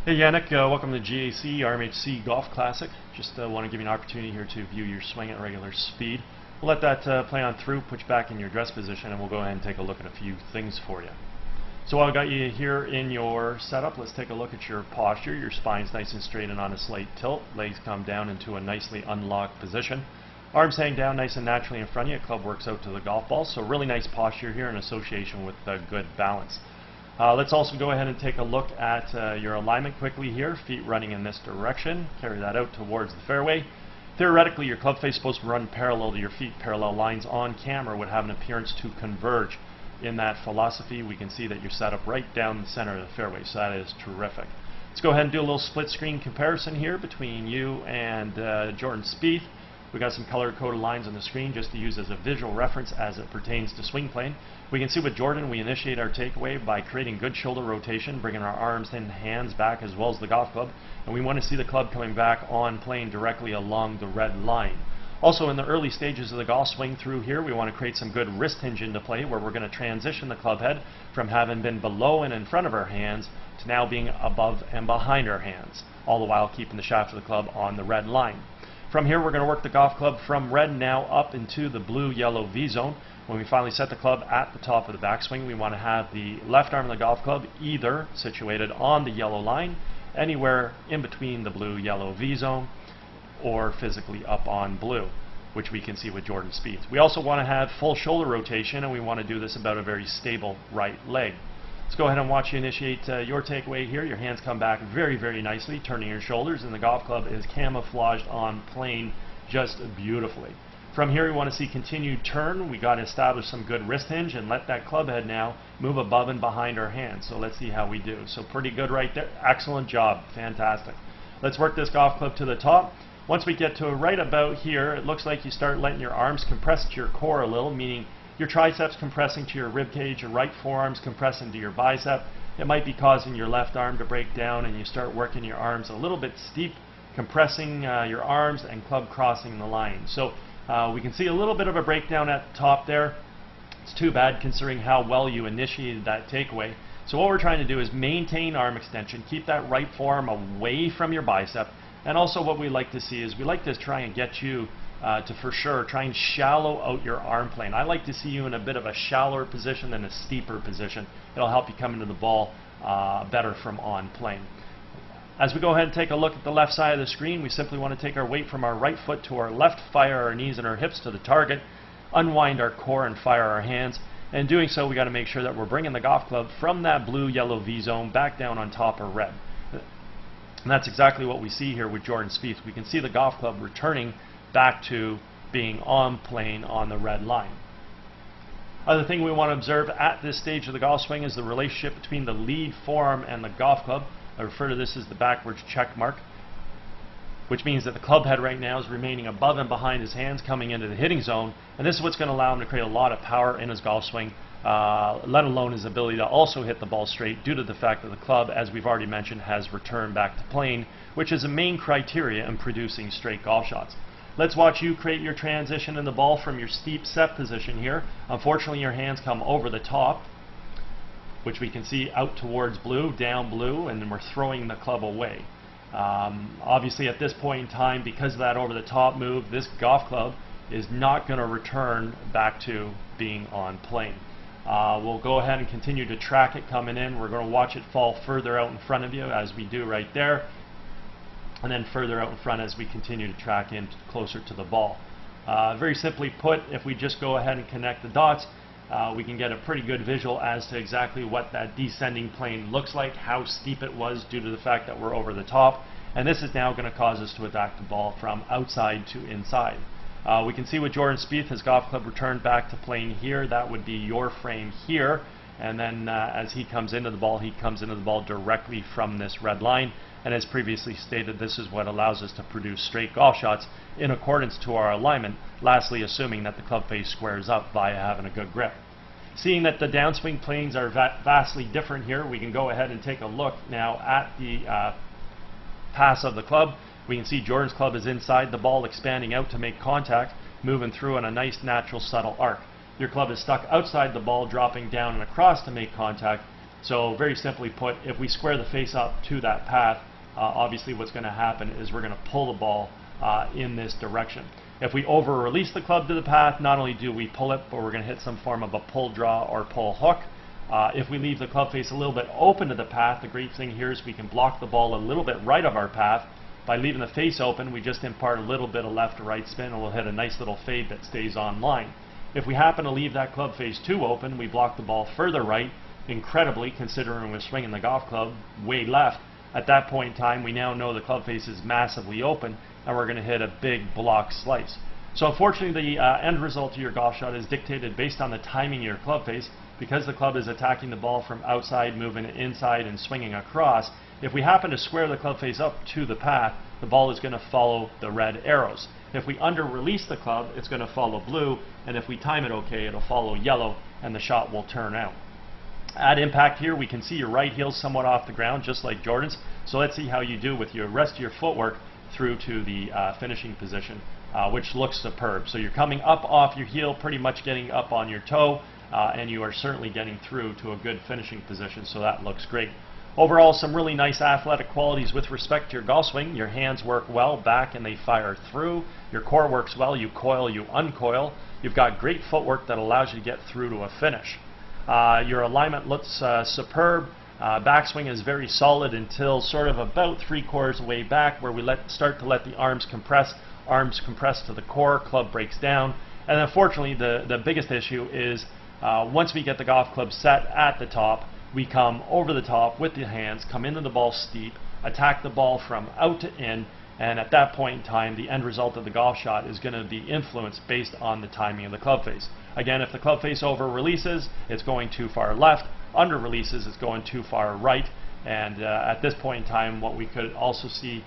Hey Yannick, welcome to GAC RMHC Golf Classic. Just want to give you an opportunity here to view your swing at regular speed. We'll let that play on through, put you back in your dress position, and we'll go ahead and take a look at a few things for you. So while I've got you here in your setup, let's take a look at your posture. Your spine's nice and straight and on a slight tilt. Legs come down into a nicely unlocked position. Arms hang down nice and naturally in front of you. Club works out to the golf ball, so really nice posture here in association with good balance. Let's also go ahead and take a look at your alignment quickly here. Feet running in this direction. Carry that out towards the fairway. Theoretically, your club face is supposed to run parallel to your feet. Parallel lines on camera would have an appearance to converge. In that philosophy, we can see that you're set up right down the center of the fairway, so that is terrific. Let's go ahead and do a little split screen comparison here between you and Jordan Spieth. We got some color-coded lines on the screen just to use as a visual reference as it pertains to swing plane. We can see with Jordan, we initiate our takeaway by creating good shoulder rotation, bringing our arms and hands back as well as the golf club, and we want to see the club coming back on plane directly along the red line. Also, in the early stages of the golf swing through here, we want to create some good wrist hinge into play where we're going to transition the club head from having been below and in front of our hands to now being above and behind our hands, all the while keeping the shaft of the club on the red line. From here, we're going to work the golf club from red now up into the blue-yellow V zone. When we finally set the club at the top of the backswing, we want to have the left arm of the golf club either situated on the yellow line, anywhere in between the blue-yellow V zone, or physically up on blue, which we can see with Jordan Spieth. We also want to have full shoulder rotation, and we want to do this about a very stable right leg. Let's go ahead and watch you initiate your takeaway here. Your hands come back very, very nicely, turning your shoulders, and the golf club is camouflaged on plane just beautifully. From here, we want to see continued turn. We got to establish some good wrist hinge and let that club head now move above and behind our hands. So let's see how we do. So pretty good right there. Excellent job. Fantastic. Let's work this golf club to the top. Once we get to right about here, it looks like you start letting your arms compress to your core a little, meaning your triceps compressing to your rib cage, your right forearms compressing to your bicep. It might be causing your left arm to break down, and you start working your arms a little bit steep, compressing your arms and club crossing the line. So we can see a little bit of a breakdown at the top there. It's too bad considering how well you initiated that takeaway. So what we're trying to do is maintain arm extension, keep that right forearm away from your bicep, and also what we like to see is we like to try and get you to for sure try and shallow out your arm plane. I like to see you in a bit of a shallower position than a steeper position. It'll help you come into the ball better from on plane. As we go ahead and take a look at the left side of the screen, we simply want to take our weight from our right foot to our left, fire our knees and our hips to the target, unwind our core and fire our hands. And in doing so, we got to make sure that we're bringing the golf club from that blue-yellow V zone back down on top of red. And that's exactly what we see here with Jordan Spieth. We can see the golf club returning back to being on plane on the red line. Other thing we want to observe at this stage of the golf swing is the relationship between the lead forearm and the golf club. I refer to this as the backwards check mark, which means that the club head right now is remaining above and behind his hands coming into the hitting zone, and this is what's going to allow him to create a lot of power in his golf swing, let alone his ability to also hit the ball straight due to the fact that the club, as we've already mentioned, has returned back to plane, which is a main criteria in producing straight golf shots. Let's watch you create your transition in the ball from your steep set position here. Unfortunately, your hands come over the top, which we can see out towards blue, down blue, and then we're throwing the club away. Obviously, at this point in time, because of that over the top move, this golf club is not going to return back to being on plane. We'll go ahead and continue to track it coming in. We're going to watch it fall further out in front of you as we do right there, and then further out in front as we continue to track in closer to the ball. Very simply put, if we just go ahead and connect the dots, we can get a pretty good visual as to exactly what that descending plane looks like, how steep it was due to the fact that we're over the top, and this is now going to cause us to attack the ball from outside to inside. We can see with Jordan Spieth, his golf club returned back to plane here. That would be your frame here, and then as he comes into the ball, he comes into the ball directly from this red line. And as previously stated, this is what allows us to produce straight golf shots in accordance to our alignment, lastly assuming that the club face squares up via having a good grip. Seeing that the downswing planes are vastly different here, we can go ahead and take a look now at the pass of the club. We can see Jordan's club is inside the ball, expanding out to make contact, moving through on a nice natural subtle arc. Your club is stuck outside the ball, dropping down and across to make contact, So very simply put, if we square the face up to that path, obviously what's going to happen is we're going to pull the ball in this direction. If we over-release the club to the path, not only do we pull it, but we're going to hit some form of a pull draw or pull hook. If we leave the club face a little bit open to the path, the great thing here is we can block the ball a little bit right of our path. By leaving the face open, we just impart a little bit of left to right spin, and we'll hit a nice little fade that stays on line. If we happen to leave that club face too open, we block the ball further right, incredibly, considering we're swinging the golf club way left. At that point in time, we now know the club face is massively open, and we're going to hit a big block slice. So unfortunately, the end result of your golf shot is dictated based on the timing of your club face. Because the club is attacking the ball from outside, moving inside, and swinging across, if we happen to square the club face up to the path, the ball is going to follow the red arrows. If we under-release the club, it's going to follow blue, and if we time it okay, it'll follow yellow, and the shot will turn out. At impact here, we can see your right heel somewhat off the ground, just like Jordan's. So let's see how you do with your rest of your footwork through to the finishing position, which looks superb. So you're coming up off your heel, pretty much getting up on your toe, and you are certainly getting through to a good finishing position, so that looks great. Overall, some really nice athletic qualities with respect to your golf swing. Your hands work well back and they fire through. Your core works well. You coil, you uncoil. You've got great footwork that allows you to get through to a finish. Your alignment looks superb. Backswing is very solid until sort of about 3/4 of the way back, where we start to let the arms compress. Arms compress to the core, club breaks down. And unfortunately, the biggest issue is once we get the golf club set at the top, we come over the top with the hands, come into the ball steep, attack the ball from out to in, and at that point in time, the end result of the golf shot is going to be influenced based on the timing of the club face. Again, if the club face over releases, it's going too far left. Under releases, it's going too far right. And at this point in time, what we could also see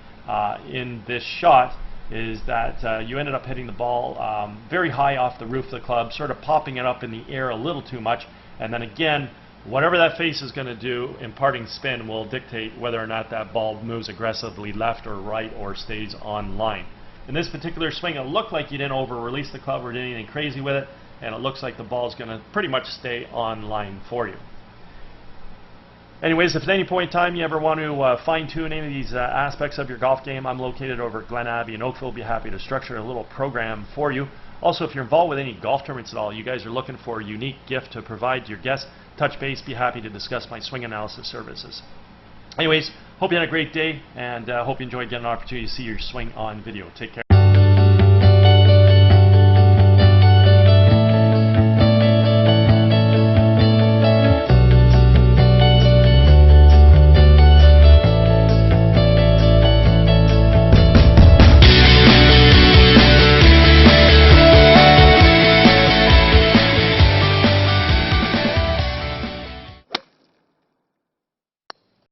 in this shot is that you ended up hitting the ball very high off the roof of the club, sort of popping it up in the air a little too much, and then again, whatever that face is going to do, imparting spin will dictate whether or not that ball moves aggressively left or right or stays on line. In this particular swing, it looked like you didn't over-release the club or did anything crazy with it, and it looks like the ball is going to pretty much stay on line for you. Anyways, if at any point in time you ever want to fine-tune any of these aspects of your golf game, I'm located over at Glen Abbey in Oakville. I'll be happy to structure a little program for you. Also, if you're involved with any golf tournaments at all, you guys are looking for a unique gift to provide to your guests, touch base, be happy to discuss my swing analysis services. Anyways, hope you had a great day, and hope you enjoyed getting an opportunity to see your swing on video. Take care.